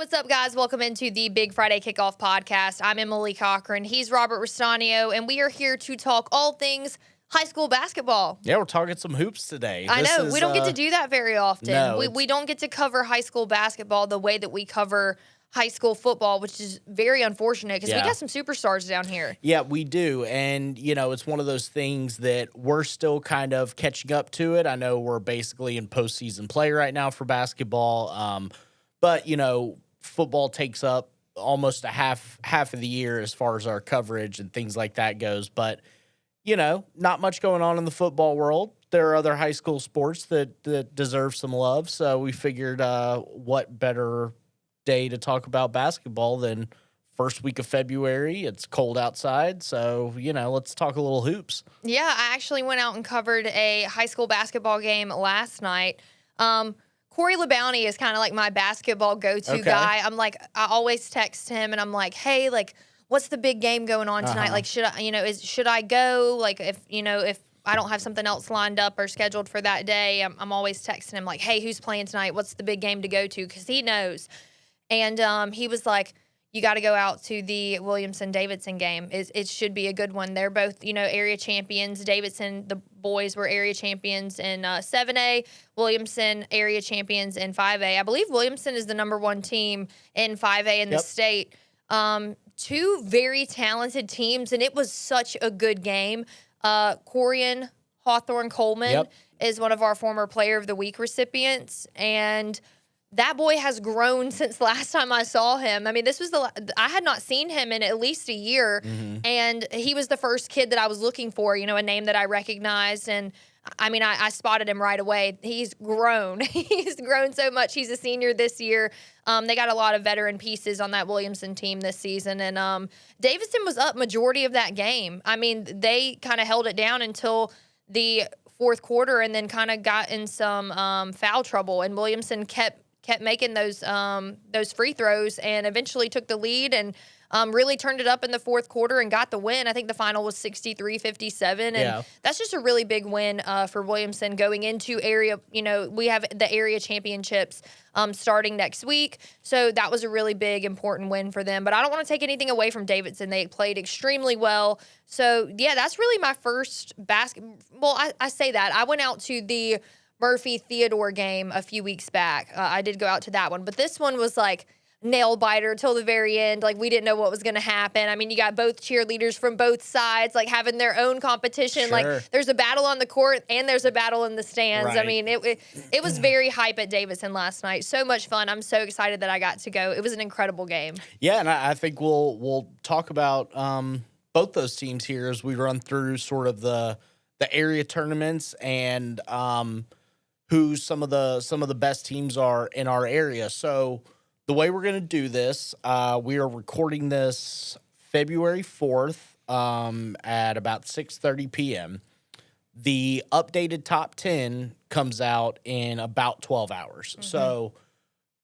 what's up, guys? Welcome into the Big Friday Kickoff Podcast. I'm Emily Cochran. He's Robert Ristaneo, and we are here to talk all things high school basketball. Yeah, we're talking some hoops today. I know. We don't get to do that very often. No, we don't get to cover high school basketball the way that we cover high school football, which is very unfortunate because we got some superstars down here. Yeah, we do. And, you know, it's one of those things that we're still kind of catching up to it. I know we're basically in postseason play right now for basketball. But, you know, football takes up almost a half of the year as far as our coverage and things like that goes. But, you know, not much going on in the football world. There are other high school sports that deserve some love. So we figured what better day to talk about basketball than first week of February. It's cold outside. So, you know, let's talk a little hoops. Yeah, I actually went out and covered a high school basketball game last night. Corey LeBounty is kind of like my basketball go-to guy. I always text him and I'm like, hey, like, what's the big game going on tonight? Like, should I go? Like, if I don't have something else lined up or scheduled for that day, I'm always texting him like, hey, who's playing tonight? What's the big game to go to? Because he knows. And he was like, you got to go out to the Williamson-Davidson game. It should be a good one. They're both, area champions. Davidson, the boys, were area champions in 7A. Williamson, area champions in 5A. I believe Williamson is the number one team in 5A in the state. Two very talented teams, and it was such a good game. Corian Hawthorne Coleman is one of our former Player of the Week recipients, and that boy has grown since last time I saw him. I mean, I had not seen him in at least a year, and he was the first kid that I was looking for, a name that I recognized. And, I mean, I spotted him right away. He's grown. He's grown so much. He's a senior this year. They got a lot of veteran pieces on that Williamson team this season, and Davidson was up majority of that game. I mean, they kind of held it down until the fourth quarter and then kind of got in some foul trouble, and Williamson kept making those free throws and eventually took the lead and really turned it up in the fourth quarter and got the win. I think the final was 63-57, and that's just a really big win for Williamson going into area. We have the area championships starting next week, so that was a really big, important win for them. But I don't want to take anything away from Davidson. They played extremely well. So, yeah, that's really my first basketball. Well, I say that. I went out to the Murphy-Theodore game a few weeks back. I did go out to that one. But this one was like nail-biter till the very end. Like, we didn't know what was going to happen. I mean, you got both cheerleaders from both sides, like, having their own competition. Sure. Like, there's a battle on the court and there's a battle in the stands. Right. I mean, it was very hype at Davidson last night. So much fun. I'm so excited that I got to go. It was an incredible game. Yeah, and I think we'll talk about both those teams here as we run through sort of the area tournaments and who some of the best teams are in our area. So the way we're going to do this, we are recording this February 4th at about 6:30 p.m. The updated top 10 comes out in about 12 hours. So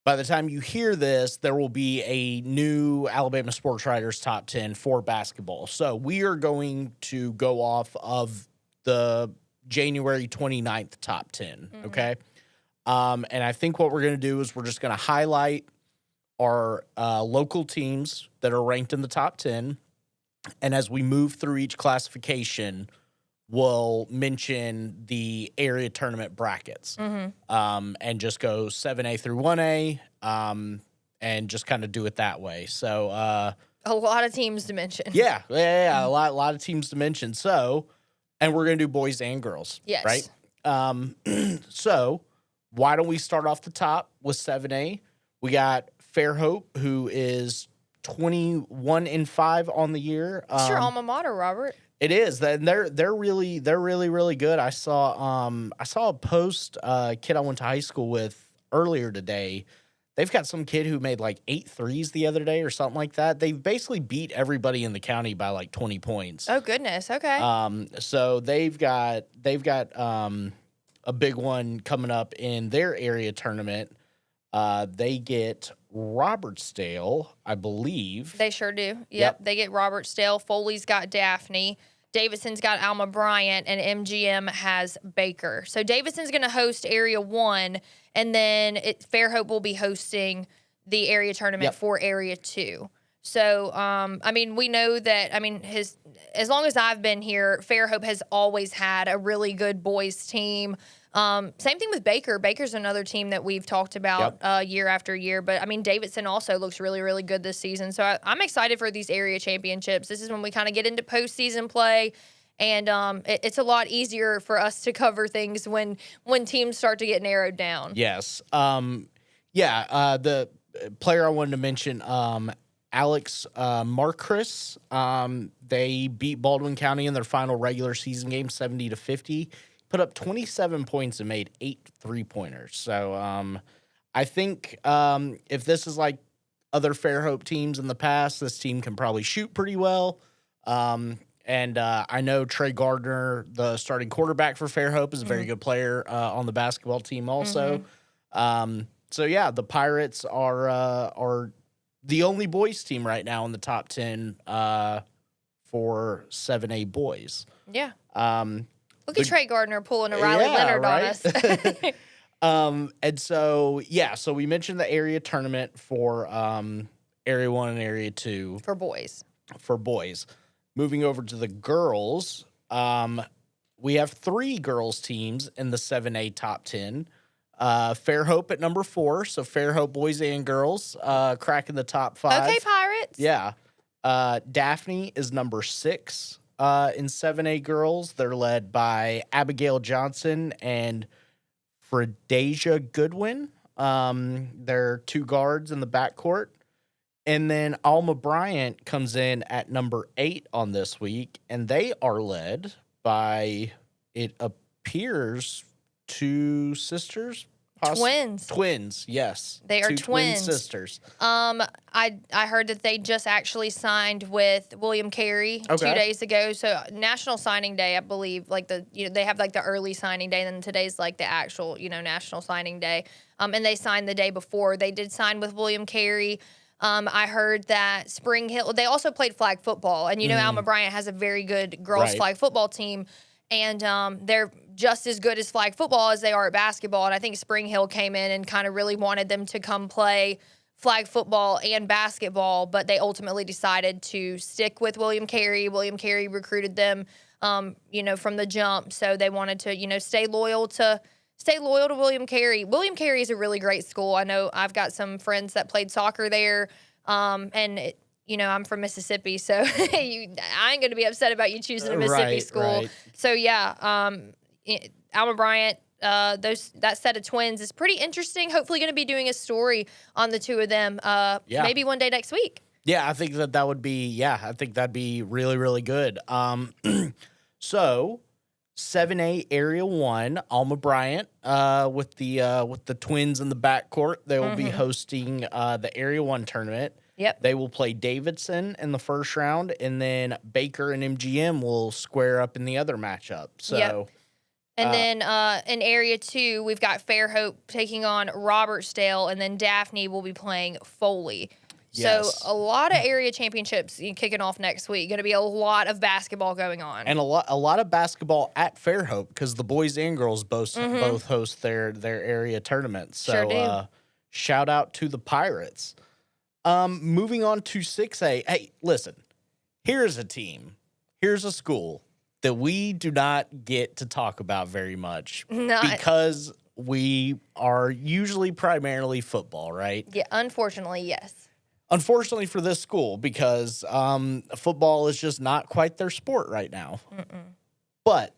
by the time you hear this, there will be a new Alabama Sports Writers top 10 for basketball. So we are going to go off of the January 29th top 10, okay? And I think what we're going to do is we're just going to highlight our local teams that are ranked in the top 10, and as we move through each classification, we'll mention the area tournament brackets, and just go 7A through 1A, and just kind of do it that way. So a lot of teams to mention. Yeah, a lot of teams to mention. So, and we're going to do boys and girls. Yes. Right? So, why don't we start off the top with 7A? We got Fairhope, who is 21-5 on the year. It's your alma mater, Robert. It is. They're really good. I saw a post kid I went to high school with earlier today. They've got some kid who made like 8 threes the other day or something like that. They basically beat everybody in the county by like 20 points. Oh goodness. Okay. So they've got a big one coming up in their area tournament. They get Robertsdale, I believe. They sure do. Yep. They get Robertsdale. Foley's got Daphne. Davidson's got Alma Bryant, and MGM has Baker. So Davidson's going to host Area 1, and then Fairhope will be hosting the area tournament for Area 2. So, I mean, we know that, I mean, as long as I've been here, Fairhope has always had a really good boys team. Same thing with Baker. Baker's another team that we've talked about year after year. But, I mean, Davidson also looks really, really good this season. So, I'm excited for these area championships. This is when we kind of get into postseason play. And it's a lot easier for us to cover things when teams start to get narrowed down. Yes. The player I wanted to mention, Alex Marcris, they beat Baldwin County in their final regular season game 70-50, put up 27 points and made 8 3-pointers. So I think if this is like other Fairhope teams in the past, this team can probably shoot pretty well. And I know Trey Gardner, the starting quarterback for Fairhope, is a very good player on the basketball team also. So yeah, the Pirates are the only boys team right now in the top 10 for 7A boys. Yeah. Look at Trey Gardner pulling a Riley Leonard on us. And so we mentioned the area tournament for Area 1 and Area 2. For boys. Moving over to the girls, we have 3 girls teams in the 7A top 10. Fairhope at number 4, so Fairhope boys and girls cracking the top 5. Okay, Pirates. Yeah. Daphne is number 6 in 7A girls. They're led by Abigail Johnson and Fredasia Goodwin. They're 2 guards in the backcourt. And then Alma Bryant comes in at number 8 on this week, and they are led by, it appears, 2 sisters. Twins, yes. They are 2 twins. Twin sisters. I heard that they just actually signed with William Carey 2 days ago. So National Signing Day, I believe, they have like the early signing day, and then today's like the actual, National Signing Day. And they signed the day before. They did sign with William Carey. I heard that Spring Hill, they also played flag football. And, Alma Bryant has a very good girls flag football team. And they're just as good as flag football as they are at basketball. And I think Spring Hill came in and kind of really wanted them to come play flag football and basketball. But they ultimately decided to stick with William Carey. William Carey recruited them, from the jump. So they wanted to, stay loyal to William Carey. William Carey is a really great school. I know I've got some friends that played soccer there, and I'm from Mississippi, so I ain't going to be upset about you choosing a Mississippi school. Right. So yeah, Alma Bryant, that set of twins is pretty interesting. Hopefully, going to be doing a story on the 2 of them. Maybe one day next week. Yeah, I think that would be. I think that'd be really, really good. So. 7A Area 1, Alma Bryant, with the twins in the backcourt. They will be hosting the Area 1 tournament. Yep. They will play Davidson in the first round, and then Baker and MGM will square up in the other matchup. So, And then in Area 2, we've got Fairhope taking on Robertsdale, and then Daphne will be playing Foley. Yes. So a lot of area championships kicking off next week. Going to be a lot of basketball going on, and a lot of basketball at Fairhope because the boys and girls both host their area tournaments. So sure do. Shout out to the Pirates. Moving on to 6A. Hey, listen, here's a team, here's a school that we do not get to talk about very much because we are usually primarily football, right? Yeah, unfortunately, yes. Unfortunately for this school, because football is just not quite their sport right now. But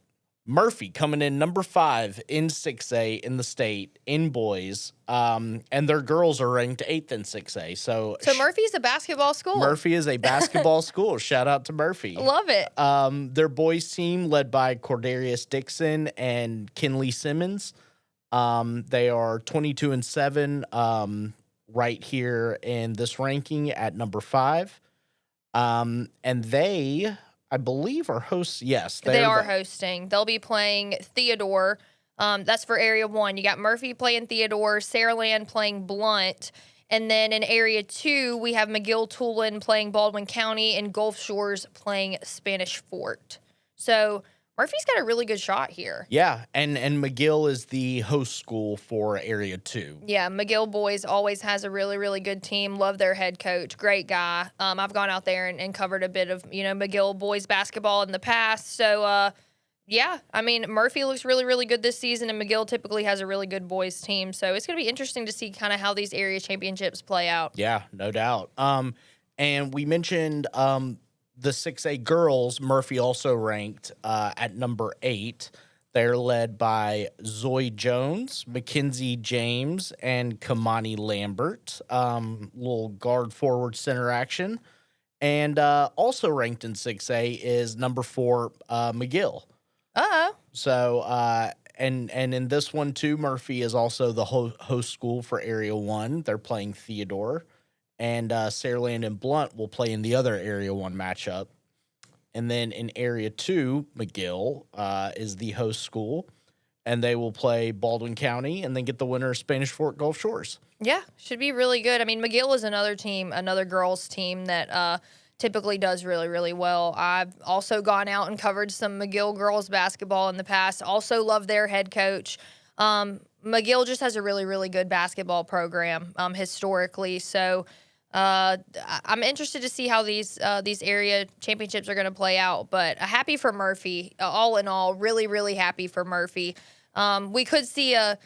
Murphy coming in number 5 in 6A in the state in boys, and their girls are ranked 8th in 6A. So Murphy's a basketball school. Murphy is a basketball school. Shout out to Murphy. Love it. Their boys team led by Cordarius Dixon and Kinley Simmons. They are 22-7. Right here in this ranking at number 5. And they, I believe, are hosts. Yes, they are hosting. They'll be playing Theodore. That's for Area 1. You got Murphy playing Theodore, Saraland playing Blunt. And then in Area 2, we have McGill-Tulin playing Baldwin County and Gulf Shores playing Spanish Fort. So Murphy's got a really good shot here. Yeah, and McGill is the host school for Area 2. Yeah, McGill boys always has a really, really good team. Love their head coach. Great guy. I've gone out there and covered a bit of, McGill boys basketball in the past. So, yeah, I mean, Murphy looks really, really good this season, and McGill typically has a really good boys team. So it's going to be interesting to see kind of how these area championships play out. Yeah, no doubt. And we mentioned the 6A girls. Murphy also ranked at number 8. They're led by Zoe Jones, Mackenzie James, and Kamani Lambert. Little guard forward center action. And also ranked in 6A is number 4, McGill. Uh-oh. So, and in this one too, Murphy is also the host school for Area 1. They're playing Theodore. And Saraland and Blunt will play in the other Area 1 matchup. And then in Area 2, McGill is the host school. And they will play Baldwin County and then get the winner of Spanish Fork Gulf Shores. Yeah, should be really good. I mean, McGill is another team, another girls team that typically does really, really well. I've also gone out and covered some McGill girls basketball in the past. Also love their head coach. McGill just has a really, really good basketball program historically. So I'm interested to see how these area championships are going to play out, but happy for Murphy. All in all, really, really happy for Murphy. We could see a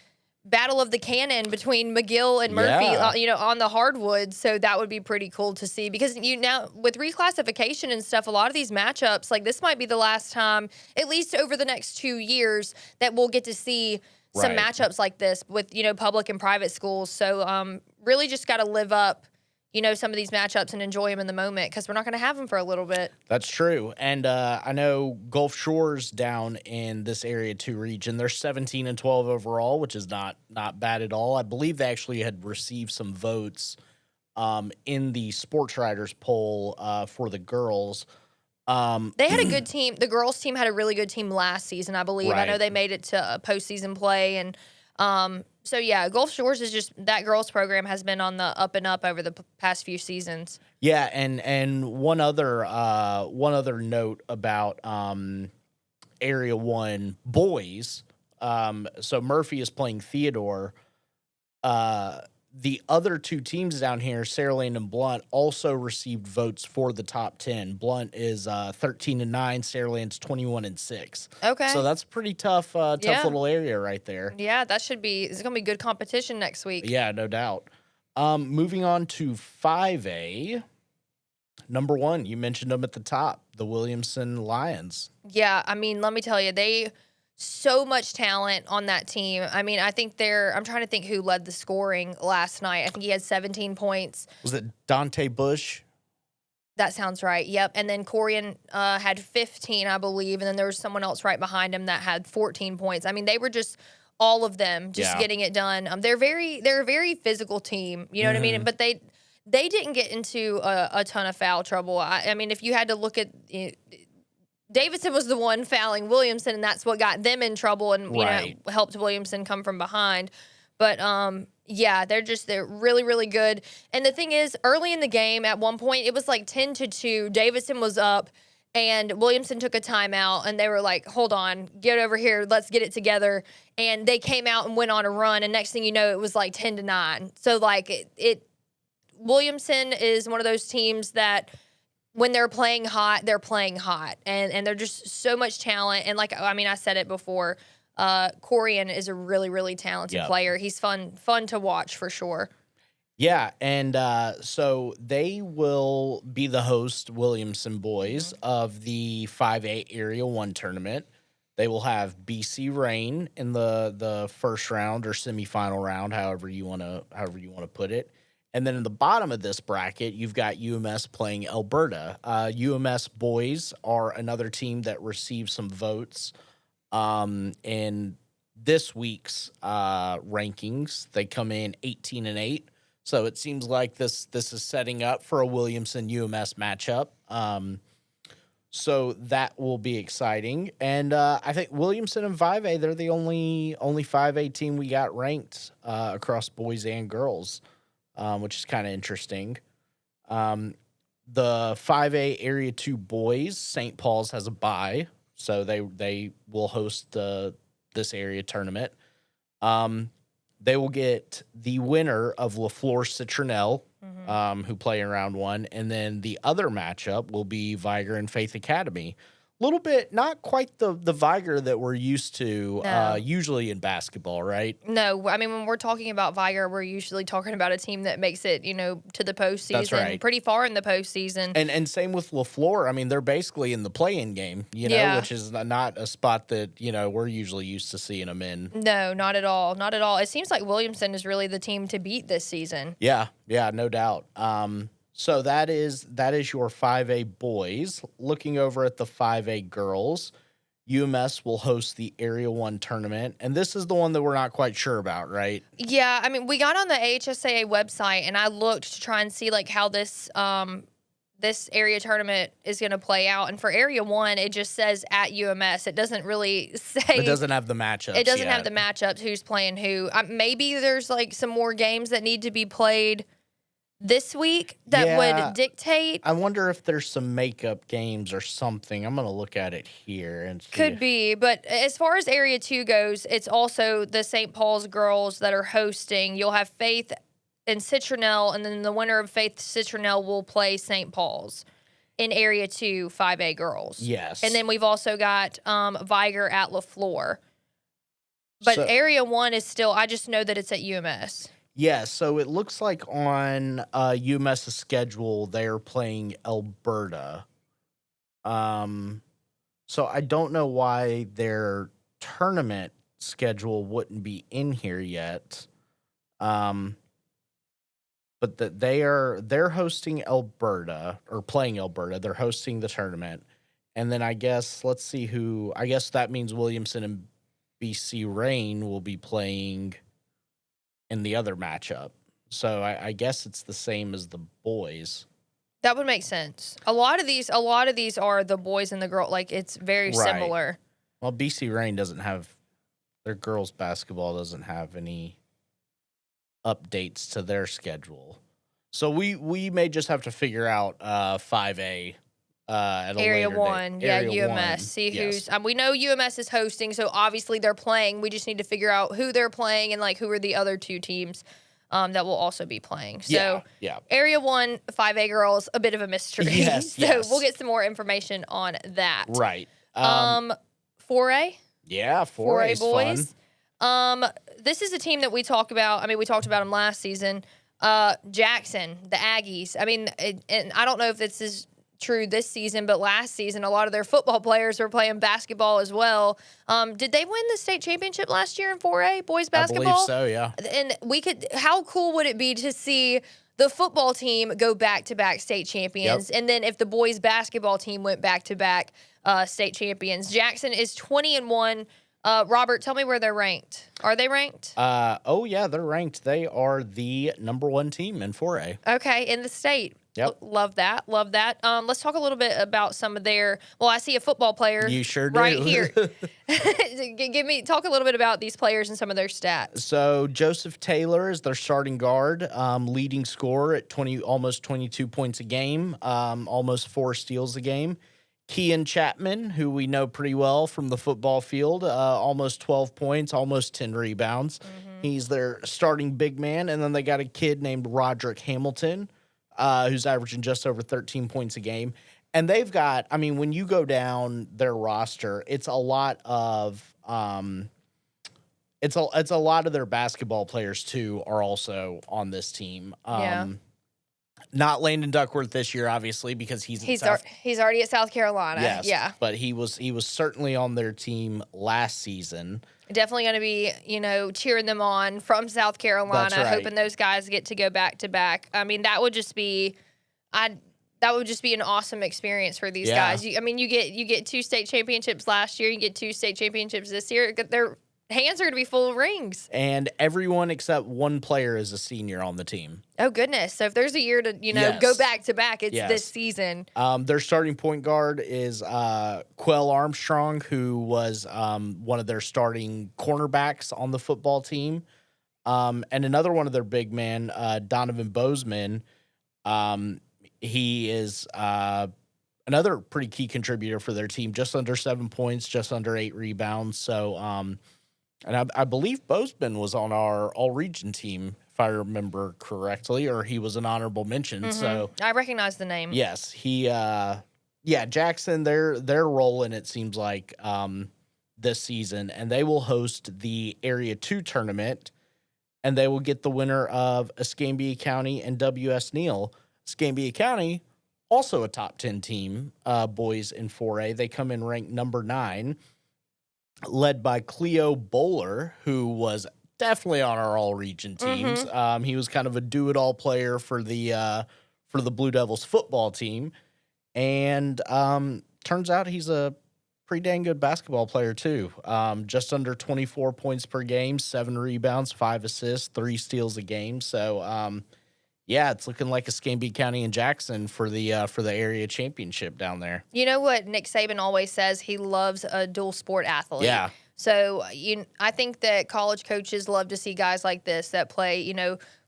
battle of the cannon between McGill and Murphy, on the hardwood. So that would be pretty cool to see because now with reclassification and stuff, a lot of these matchups, like this might be the last time, at least over the next 2 years, that we'll get to see some matchups like this with, public and private schools. So really just got to live up some of these matchups and enjoy them in the moment because we're not going to have them for a little bit. That's true. And I know Gulf Shores down in this Area 2 region, they're 17-12 overall, which is not bad at all. I believe they actually had received some votes in the Sports Writers poll for the girls. They had a good team. The girls team had a really good team last season, I believe. Right. I know they made it to postseason play. And so, yeah, Gulf Shores is just that girls program has been on the up and up over the past few seasons. Yeah, and one other note about Area 1 boys. So Murphy is playing Theodore. The other two teams down here, Saraland and Blunt, also received votes for the top 10. Blunt is 13-9, Saraland's 21-6. Okay, so that's pretty tough little area right there. Yeah, it's going to be good competition next week. Yeah, no doubt. Moving on to 5A, number 1, you mentioned them at the top, the Williamson Lions. Yeah, I mean, let me tell you, so much talent on that team. I mean, I think I'm trying to think who led the scoring last night. I think he had 17 points. Was it Dante Bush? That sounds right. Yep. And then Corian had 15, I believe. And then there was someone else right behind him that had 14 points. I mean, they were just all of them getting it done. They're a very physical team. You know what I mean? But they didn't get into a ton of foul trouble. I mean, if you had to look at Davidson was the one fouling Williamson, and that's what got them in trouble and helped Williamson come from behind. But yeah, they're really, really good. And the thing is, early in the game, at one point, it was like 10-2. Davidson was up, and Williamson took a timeout, and they were like, "Hold on, get over here, let's get it together." And they came out and went on a run, and next thing you know, it was like 10-9. So like Williamson is one of those teams that, when they're playing hot, and they're just so much talent. And I said it before, Corian is a really, really talented player. He's fun to watch for sure. Yeah, and so they will be the host, Williamson boys, of the 5A Area 1 tournament. They will have BC Reign in the first round or semifinal round, however you want to put it. And then in the bottom of this bracket, you've got UMS playing Alberta. UMS boys are another team that received some votes in this week's rankings. They come in 18-8. So it seems like this is setting up for a Williamson-UMS matchup. So that will be exciting. And I think Williamson and 5A, they're the only 5A team we got ranked across boys and girls. Which is kind of interesting. The 5A Area 2 boys, St. Paul's has a bye, So they will host this area tournament. They will get the winner of LaFleur Citronelle, who play in round one, and then the other matchup will be Viger and Faith Academy. A little bit, not quite the Viger that we're used to usually in basketball, right? No, I mean, when we're talking about Viger, we're usually talking about a team that makes it, to the postseason. That's right. Pretty far in the postseason. And same with LaFleur. I mean, they're basically in the play-in game, which is not a spot that, we're usually used to seeing them in. No, not at all. Not at all. It seems like Williamson is really the team to beat this season. Yeah, no doubt. So that is your 5A boys. Looking over at the 5A girls, UMS will host the Area 1 tournament, and this is the one that we're not quite sure about, right? Yeah, I mean, we got on the AHSAA website, and I looked to try and see, how this this area tournament is going to play out. And for Area 1, it just says at UMS. It doesn't really say... It doesn't have the matchups It doesn't have the matchups, who's playing who. Maybe there's, some more games that need to be played this week that would dictate. I wonder if there's some makeup games or something. I'm going to look at it here and see. Could be, but as far as Area 2 goes, it's also the St. Paul's girls that are hosting. You'll have Faith and Citronelle, and then the winner of Faith Citronelle will play St. Paul's in Area 2 5A girls. Yes. And then we've also got Viger at LaFleur. But Area 1 is still, I just know that it's at UMS. Yeah, so it looks like on UMS's schedule, they're playing Alberta. So I don't know why their tournament schedule wouldn't be in here yet. But that they're hosting Alberta, or playing Alberta. They're hosting the tournament. And then I guess that means Williamson and BC Rain will be playing in the other matchup. So I guess it's the same as the boys. That would make sense. A lot of these are the boys and the girl. It's very similar. Well, BC Rain their girls basketball doesn't have any updates to their schedule. So we may just have to figure out 5A at Area later 1, date. Area UMS. 1. See who's. We know UMS is hosting, so obviously they're playing. We just need to figure out who they're playing and who are the other two teams that will also be Yeah, playing. So yeah. Area 1, 5A girls, a bit of a mystery. Yes, so we'll get some more information on that. Right. 4A. Yeah, 4A boys. Fun. This is a team that we talk about. We talked about them last season. Jackson, the Aggies. And I don't know if this is true this season, but last season a lot of their football players were playing basketball as well. Did they win the state championship last year in 4A boys basketball? I believe so, yeah. And how cool would it be to see the football team go back-to-back state champions, and then if the boys basketball team went back-to-back state champions? Jackson is 20-1. Robert, tell me where they're ranked. Are they ranked? Oh yeah, they're ranked. They are the number 1 team in 4A. Okay, in the state. Yep. Love that. Love that. Let's talk a little bit about some of their. Well, I see a football player. You sure do. Right here. Talk a little bit about these players and some of their stats. So Joseph Taylor is their starting guard, leading scorer at almost 22 points a game, almost 4 steals a game. Kean Chapman, who we know pretty well from the football field, almost 12 points, almost 10 rebounds. Mm-hmm. He's their starting big man. And then they got a kid named Roderick Hamilton, who's averaging just over 13 points a game. And they've got, when you go down their roster, it's a lot of it's a lot of their basketball players too are also on this team. Not Landon Duckworth this year, obviously, because he's already at South Carolina. Yes, yeah, but he was certainly on their team last season. Definitely going to be, cheering them on from South Carolina, That's right. hoping those guys get to go back to back. That would just be, an awesome experience for these guys. You get 2 state championships last year, you get 2 state championships this year. Their hands are going to be full of rings. And everyone except one player is a senior on the team. Oh, goodness. So if there's a year to, go back to back, it's this season. Their starting point guard is Quell Armstrong, who was one of their starting cornerbacks on the football team. And another one of their big men, Donovan Bozeman, he is another pretty key contributor for their team, just under 7 points, just under 8 rebounds. So, and I believe Bozeman was on our all-region team, if I remember correctly, or he was an honorable mention. So I recognize the name. yes, Jackson, they're rolling, it seems like, this season, and they will host the Area 2 tournament, and they will get the winner of Escambia County and W.S. Neal. Escambia County, also a top 10 team, boys in 4A. They come in ranked number 9, led by Cleo Bowler, who was definitely on our all-region teams. He was kind of a do-it-all player for the Blue Devils football team, and turns out he's a pretty dang good basketball player too. Just under 24 points per game, 7 rebounds, 5 assists, 3 steals a game. So, it's looking like Escambia County and Jackson for the area championship down there. You know what Nick Saban always says? He loves a dual sport athlete. Yeah. So I think that college coaches love to see guys like this that play,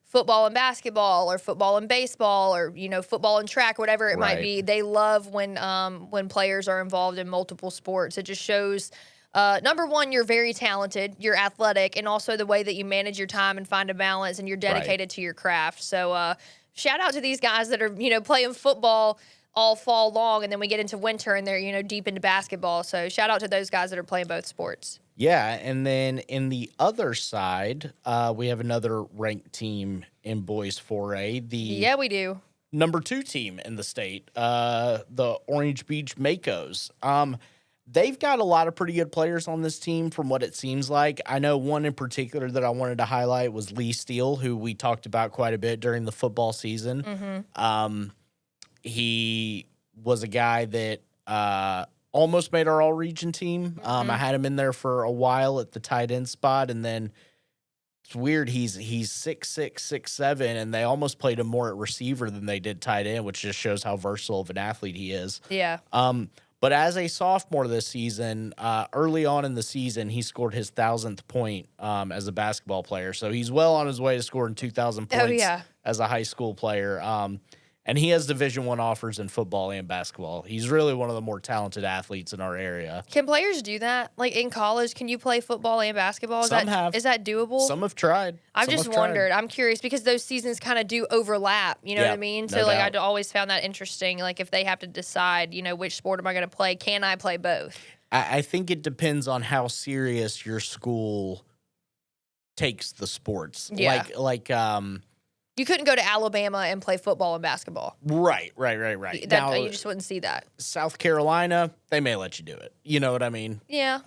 football and basketball, or football and baseball, or football and track, whatever it might be. They love when players are involved in multiple sports. It just shows, number one, you're very talented, you're athletic, and also the way that you manage your time and find a balance, and you're dedicated to your craft. So shout out to these guys that are playing football all fall long, and then we get into winter and they're deep into basketball. So shout out to those guys that are playing both sports. Yeah, and then in the other side, we have another ranked team in boys 4A. We do. Number 2 team in the state, the Orange Beach Makos. They've got a lot of pretty good players on this team from what it seems like. I know one in particular that I wanted to highlight was Lee Steele, who we talked about quite a bit during the football season. He was a guy that almost made our all-region team. I had him in there for a while at the tight end spot, and then it's weird. He's 6'6", 6'7", and they almost played him more at receiver than they did tight end, which just shows how versatile of an athlete he is. Yeah. But as a sophomore this season, early on in the season, he scored his 1,000th point as a basketball player. So he's well on his way to scoring 2,000 points as a high school player. And he has Division I offers in football and basketball. He's really one of the more talented athletes in our area. Can players do that? Like in college, can you play football and basketball? Is that doable? Some have tried. I've just wondered. I'm curious because those seasons kind of do overlap. You know what I mean? So I always found that interesting. Like if they have to decide, which sport am I going to play? Can I play both? I think it depends on how serious your school takes the sports. Yeah. Like you couldn't go to Alabama and play football and basketball. Right. Now, you just wouldn't see that. South Carolina, they may let you do it. You know what I mean? Yeah.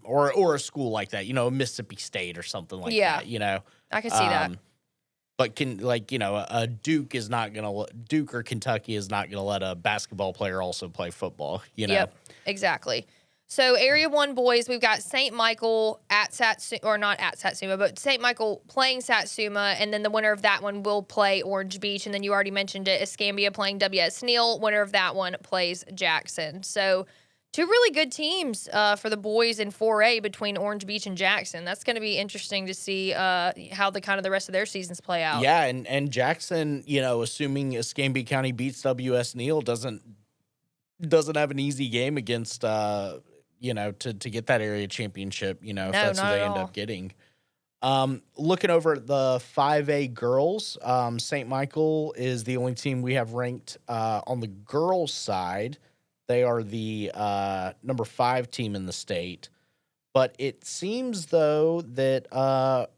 Or a school like that, Mississippi State or something like that, I can see that. But a Duke or Kentucky is not going to let a basketball player also play football, Yep, exactly. So Area 1 boys, we've got St. Michael at Satsuma, or not at Satsuma, but St. Michael playing Satsuma, and then the winner of that one will play Orange Beach. And then you already mentioned it, Escambia playing W.S. Neal. Winner of that one plays Jackson. So 2 really good teams for the boys in 4A between Orange Beach and Jackson. That's going to be interesting to see how the rest of their seasons play out. Yeah, and Jackson, assuming Escambia County beats W.S. Neal, doesn't have an easy game against to get that area championship, if that's who they end up getting. Looking over at the 5A girls, St. Michael is the only team we have ranked on the girls' side. They are the number 5 team in the state. But it seems, though, that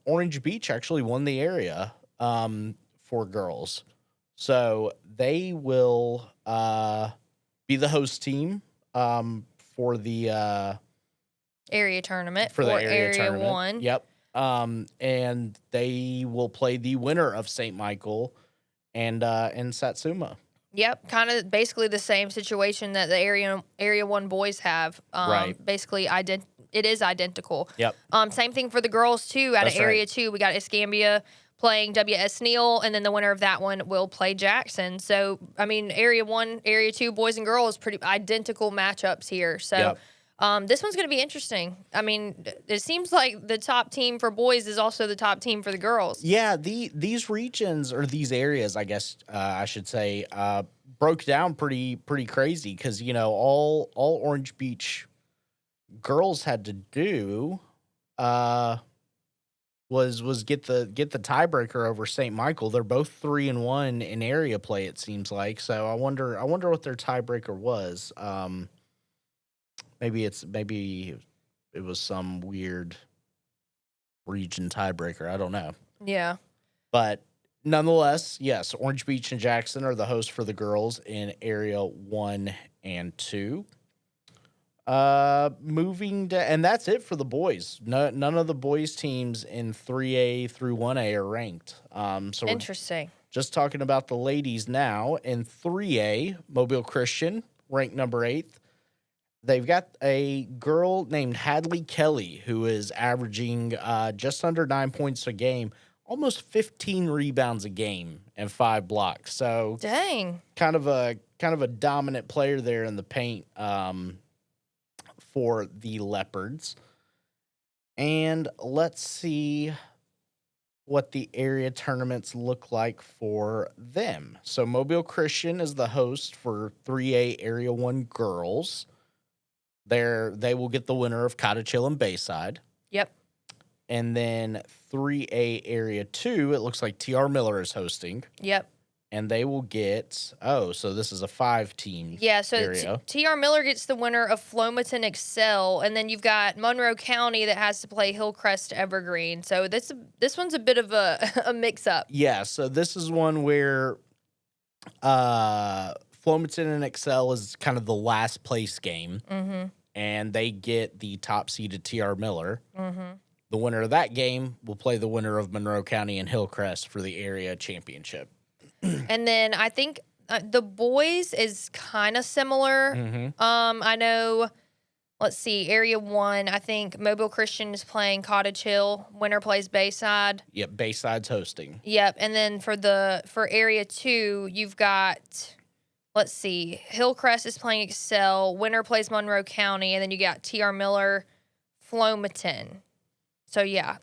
Orange Beach actually won the area for girls. So they will be the host team for the area tournament for the area tournament. 1. Yep. And they will play the winner of St. Michael and Satsuma. Yep, kind of basically the same situation that the area 1 boys have. Right. Basically, it is identical. Yep. Same thing for the girls too. Out of area 2, we got Escambia playing W.S. Neal, and then the winner of that one will play Jackson. So, I mean, Area 1, Area 2, boys and girls, pretty identical matchups here. So, this one's going to be interesting. I mean, it seems like the top team for boys is also the top team for the girls. Yeah, these regions, or these areas, I guess I should say, broke down pretty crazy because all Orange Beach girls had to do was get the tiebreaker over St. Michael. They're both 3-1 in area play, it seems like. So I wonder what their tiebreaker was. Maybe it was some weird region tiebreaker. I don't know. Yeah. But nonetheless, yes, Orange Beach and Jackson are the hosts for the girls in Area 1 and 2. Moving to, and that's it for the boys. None of the boys teams in 3A through 1A are ranked. So interesting. Just talking about the ladies now. In 3A, Mobile Christian, ranked number 8th. They've got a girl named Hadley Kelly who is averaging just under 9 points a game, almost 15 rebounds a game, and 5 blocks. So dang, kind of a dominant player there in the paint for the Leopards. And let's see what the area tournaments look like for them. So Mobile Christian is the host for 3A Area 1 girls. They will get the winner of Cottage Hill and Bayside. Yep. And then 3A Area 2, it looks like TR Miller is hosting. Yep. And they will get, so this is a 5-team yeah, so area. TR Miller gets the winner of Flomaton Excel, and then you've got Monroe County that has to play Hillcrest Evergreen. So this one's a bit of a mix-up. Yeah, so this is one where Flomaton and Excel is kind of the last place game. Mm-hmm. And they get the top seeded TR Miller. Mm-hmm. The winner of that game will play the winner of Monroe County and Hillcrest for the area championship. And then I think the boys is kind of similar. Mm-hmm. I know, let's see, Area 1, I think Mobile Christian is playing Cottage Hill. Winner plays Bayside. Yep, Bayside's hosting. Yep, and then for Area 2, you've got, let's see, Hillcrest is playing Excel. Winner plays Monroe County, and then you got TR Miller, Flomaton. So, yeah.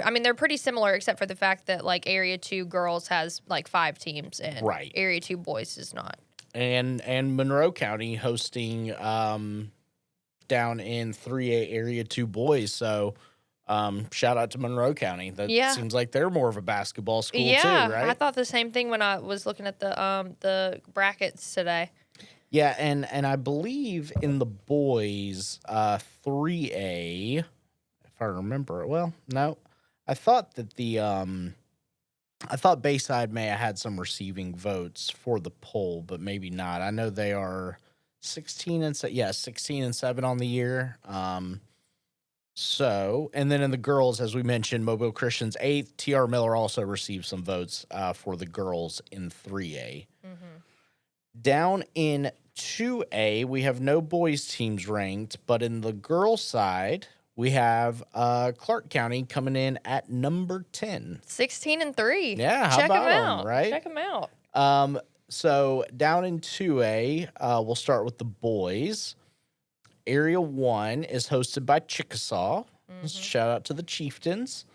I mean, they're pretty similar except for the fact that, like, Area 2 girls has, like, 5 teams, and right. Area 2 boys does not. And Monroe County hosting down in 3A Area 2 boys. So, shout out to Monroe County. That seems like they're more of a basketball school, too, right? I thought the same thing when I was looking at the brackets today. Yeah, and I believe in the boys, 3A, if I remember, well, no. I thought that I thought Bayside may have had some receiving votes for the poll, but maybe not. I know they are 16 and 7 on the year. So, and then in the girls, as we mentioned, Mobile Christian's 8th. TR Miller also received some votes for the girls in 3A. Mm-hmm. Down in 2A, we have no boys teams ranked, but in the girls side, we have Clark County coming in at number 10. 16-3. Yeah, how Check about them out. Right? Check them out. So down in 2A, we'll start with the boys. Area 1 is hosted by Chickasaw. Mm-hmm. Shout out to the Chieftains.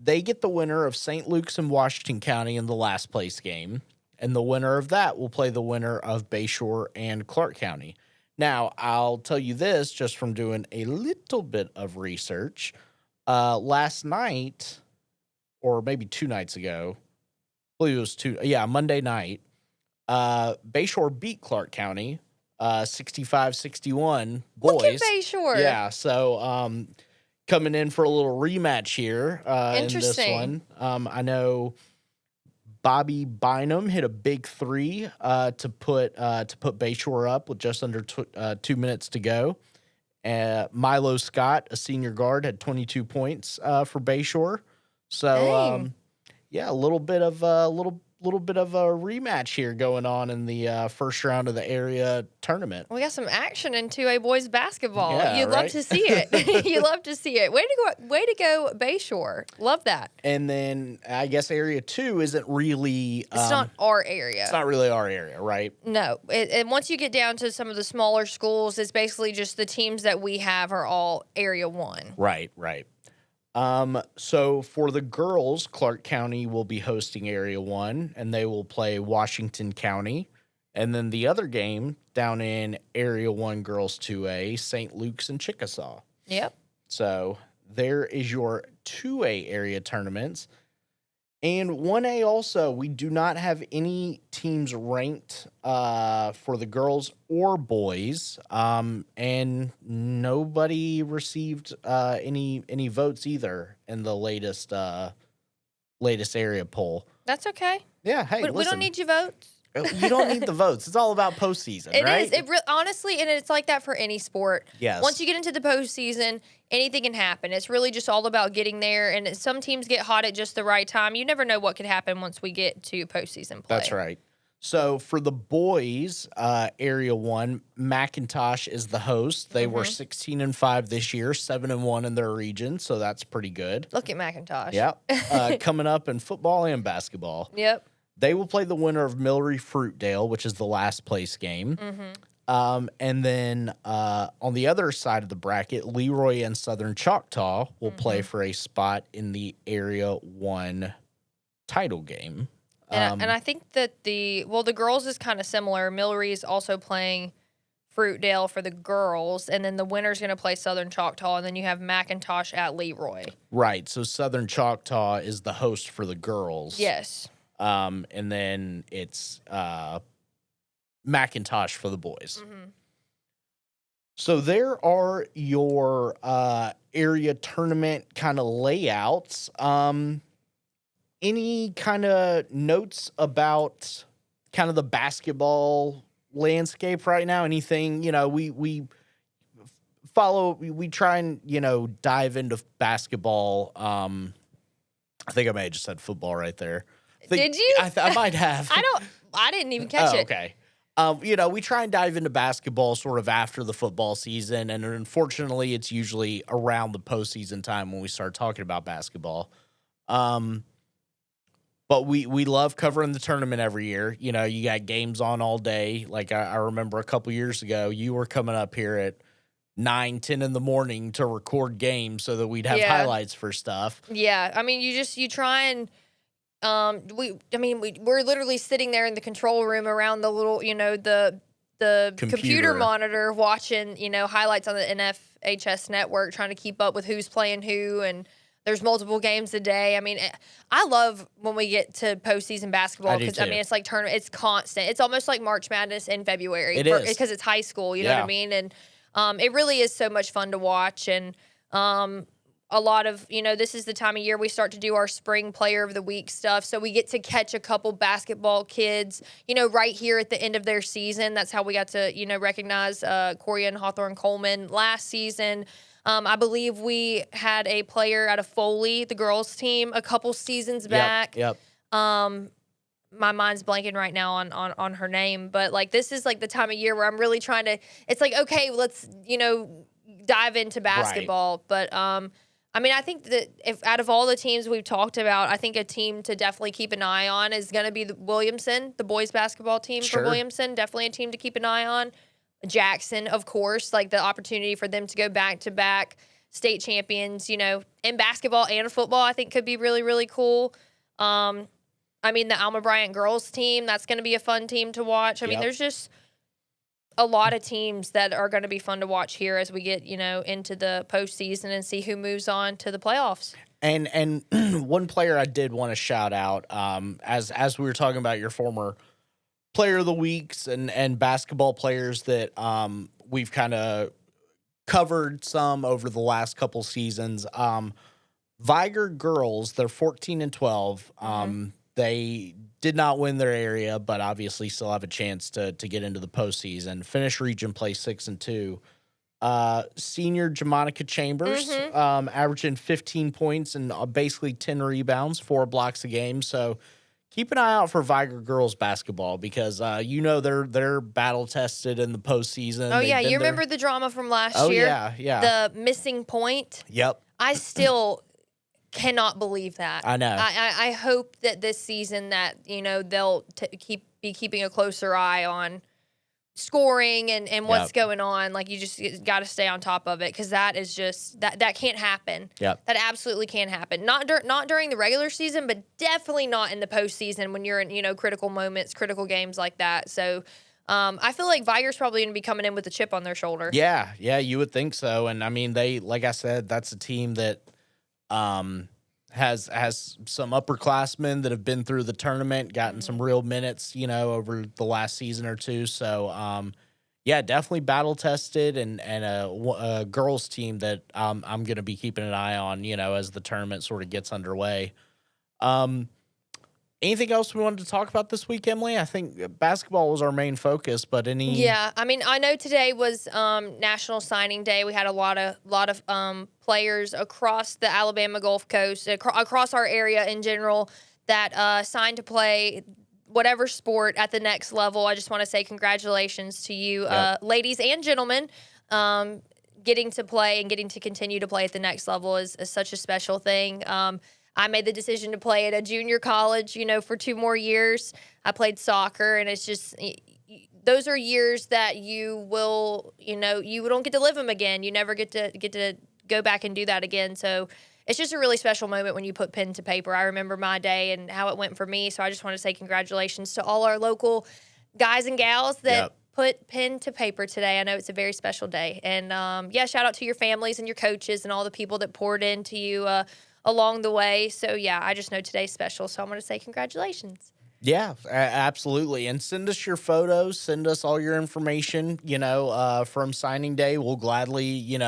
They get the winner of St. Luke's and Washington County in the last place game. And the winner of that will play the winner of Bayshore and Clark County. Now, I'll tell you this just from doing a little bit of research. Last night, or maybe 2 nights ago, I believe it was Monday night, Bayshore beat Clark County 65-61 boys. Look at Bayshore. Yeah, so coming in for a little rematch here in this one. I know Bobby Bynum hit a big 3 to put Bayshore up with just under 2 minutes to go. Milo Scott, a senior guard, had 22 points for Bayshore. So a little bit of a rematch here going on in the first round of the area tournament. We got some action in 2A boys basketball. Yeah, You'd love to see it. You love to see it. Way to go, Bayshore. Love that. And then I guess Area 2 isn't really... It's not our area. It's not really our area, right? No. And once you get down to some of the smaller schools, it's basically just the teams that we have are all Area 1. Right. So for the girls, Clark County will be hosting Area 1, and they will play Washington County And then the other game down in Area 1 Girls 2A, St. Luke's and Chickasaw. Yep. So there is your 2A area tournaments. And 1A also, we do not have any teams ranked for the girls or boys. And nobody received any votes either in the latest area poll. That's okay. Yeah, hey, we don't need your votes. You don't need the votes. It's all about postseason, right? It is. Honestly, and it's like that for any sport. Yes. Once you get into the postseason, anything can happen. It's really just all about getting there. And some teams get hot at just the right time. You never know what could happen once we get to postseason play. That's right. So for the boys, Area 1, McIntosh is the host. They were 16-5 this year, 7-1 in their region. So that's pretty good. Look at McIntosh. Yep. Coming up in football and basketball. Yep. They will play the winner of Millery Fruitdale, which is the last place game. And then on the other side of the bracket, Leroy and Southern Choctaw will play for a spot in the Area 1 title game. And I think that the girls is kind of similar. Millery is also playing Fruitdale for the girls, and then the winner's going to play Southern Choctaw, and then you have McIntosh at Leroy. Right. So Southern Choctaw is the host for the girls. Yes. And then it's McIntosh for the boys. So there are your area tournament kind of layouts. Any kind of notes about kind of the basketball landscape right now? Anything, we try and, dive into basketball. I think I may have just said football right there. Did you? I might have. I didn't even catch it. Okay. We try and dive into basketball sort of after the football season, and unfortunately, it's usually around the postseason time when we start talking about basketball. But we love covering the tournament every year. You got games on all day. Like I remember a couple years ago, you were coming up here at 9, 10 in the morning to record games so that we'd have highlights for stuff. Yeah, I mean, you try and. We're literally sitting there in the control room around the little, the computer monitor watching, highlights on the NFHS network, trying to keep up with who's playing who, and there's multiple games a day. I mean, I love when we get to postseason basketball because, it's like tournament. It's constant. It's almost like March Madness in February. It is. Because it's high school, you know what I mean? And it really is so much fun to watch, and a lot of, this is the time of year we start to do our spring player of the week stuff. So we get to catch a couple basketball kids, right here at the end of their season. That's how we got to, recognize Coria and Hawthorne Coleman last season. I believe we had a player out of Foley, the girls team, a couple seasons back. Yep. My mind's blanking right now on her name, but like this is like the time of year where I'm really trying to. It's like, okay, let's dive into basketball, right. But I think that if out of all the teams we've talked about, I think a team to definitely keep an eye on is going to be the Williamson, the boys basketball team for Williamson. Definitely a team to keep an eye on. Jackson, of course, like the opportunity for them to go back-to-back state champions, in basketball and football, I think could be really, really cool. The Alma Bryant girls team, that's going to be a fun team to watch. There's just a lot of teams that are going to be fun to watch here as we get, into the postseason and see who moves on to the playoffs. And one player I did want to shout out, as we were talking about your former player of the weeks and basketball players that we've kind of covered some over the last couple seasons. Viger girls, they're 14-12. They did not win their area, but obviously still have a chance to get into the postseason. Finish region play 6-2. Senior Jamonica Chambers, averaging 15 points and basically 10 rebounds, 4 blocks a game. So keep an eye out for Viger girls basketball because they're battle tested in the postseason. Oh yeah, you remember the drama from last year? Oh yeah. The missing point. Yep. I still cannot believe that. I know. I hope that this season that they'll be keeping a closer eye on scoring and what's going on. Like, you just got to stay on top of it, because that is just that can't happen. Yep. That absolutely can't happen. Not during the regular season, but definitely not in the postseason when you're in critical moments, critical games like that. So I feel like Viger's probably going to be coming in with a chip on their shoulder. Yeah, you would think so. And I mean, they, like I said, that's a team that has some upperclassmen that have been through the tournament, gotten some real minutes, over the last season or two. So, definitely battle tested, and a girls team that I'm going to be keeping an eye on, as the tournament sort of gets underway. Anything else we wanted to talk about this week, Emily? I think basketball was our main focus, but any? Yeah, I mean, I know today was National Signing Day. We had a lot of players across the Alabama Gulf Coast, across our area in general, that signed to play whatever sport at the next level. I just want to say congratulations to you, ladies and gentlemen. Getting to play and getting to continue to play at the next level is such a special thing. I made the decision to play at a junior college, for 2 more years. I played soccer, and it's just, those are years that you will, you don't get to live them again. You never get to go back and do that again. So it's just a really special moment when you put pen to paper. I remember my day and how it went for me. So I just want to say congratulations to all our local guys and gals that put pen to paper today. I know it's a very special day. And, shout out to your families and your coaches and all the people that poured into you along the way. So, I just know today's special. So I'm going to say congratulations. Yeah, absolutely. And send us your photos. Send us all your information, from signing day. We'll gladly,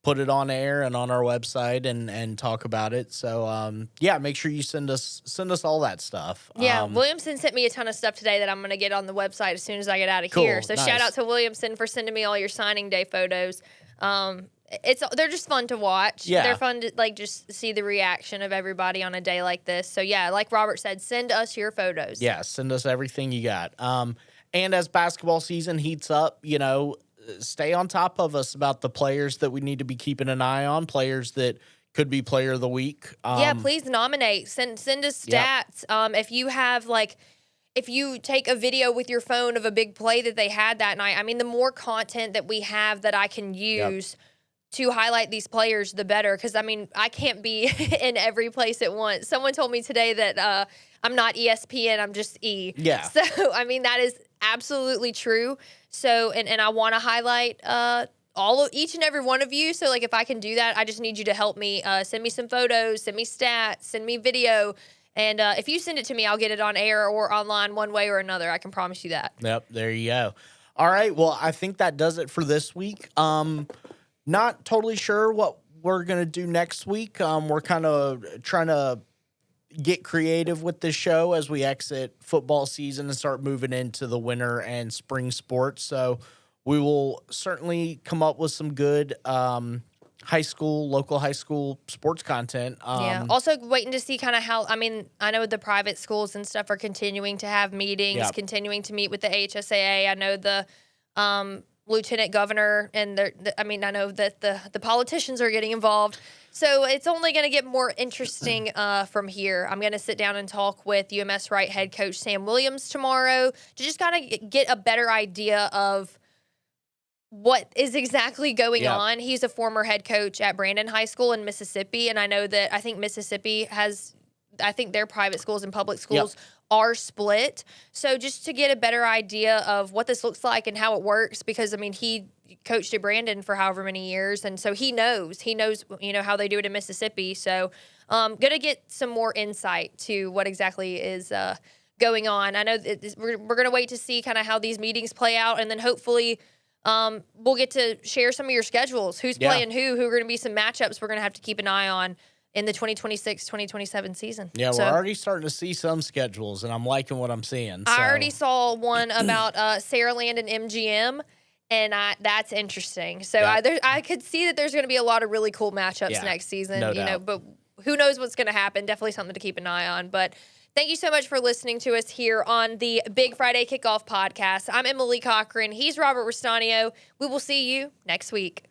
put it on air and on our website and talk about it. So, make sure you send us all that stuff. Yeah, Williamson sent me a ton of stuff today that I'm going to get on the website as soon as I get out of here. So, Shout out to Williamson for sending me all your signing day photos. They're just fun to watch. Yeah. They're fun to just see the reaction of everybody on a day like this. So like Robert said, send us your photos. Yeah, send us everything you got. And as basketball season heats up, stay on top of us about the players that we need to be keeping an eye on, players that could be player of the week. Please nominate. Send us stats. If you have if you take a video with your phone of a big play that they had that night, I mean, the more content that we have that I can use to highlight these players, the better. Because, I mean, I can't be in every place at once. Someone told me today that I'm not ESPN, I'm just E. Yeah. So, I mean, that is absolutely true. So, and I want to highlight each and every one of you. So, if I can do that, I just need you to help me. Send me some photos, send me stats, send me video. And if you send it to me, I'll get it on air or online one way or another. I can promise you that. Yep, there you go. All right, well, I think that does it for this week. Not totally sure what we're going to do next week. We're kind of trying to get creative with this show as we exit football season and start moving into the winter and spring sports. So we will certainly come up with some good local high school sports content. Also waiting to see kind of how, I mean, I know the private schools and stuff are continuing to have meetings, continuing to meet with the HSAA. I know the lieutenant governor and I know that the politicians are getting involved. So it's only going to get more interesting from here. I'm going to sit down and talk with UMS Wright head coach Sam Williams tomorrow to just kind of get a better idea of what is exactly going on. He's a former head coach at Brandon High School in Mississippi, and I think Mississippi has, their private schools and public schools are split. So just to get a better idea of what this looks like and how it works, because, I mean, he coached at Brandon for however many years, and so he knows, how they do it in Mississippi. So going to get some more insight to what exactly is going on. I know we're going to wait to see kind of how these meetings play out, and then hopefully we'll get to share some of your schedules. Who's playing who are going to be some matchups we're going to have to keep an eye on in the 2026-2027 season. Yeah, we're already starting to see some schedules, and I'm liking what I'm seeing. So. I already saw one about Saraland and MGM, and that's interesting. So I could see that there's going to be a lot of really cool matchups next season. No doubt. But who knows what's going to happen? Definitely something to keep an eye on. But thank you so much for listening to us here on the Big Friday Kickoff Podcast. I'm Emily Cochran. He's Robert Ristaneo. We will see you next week.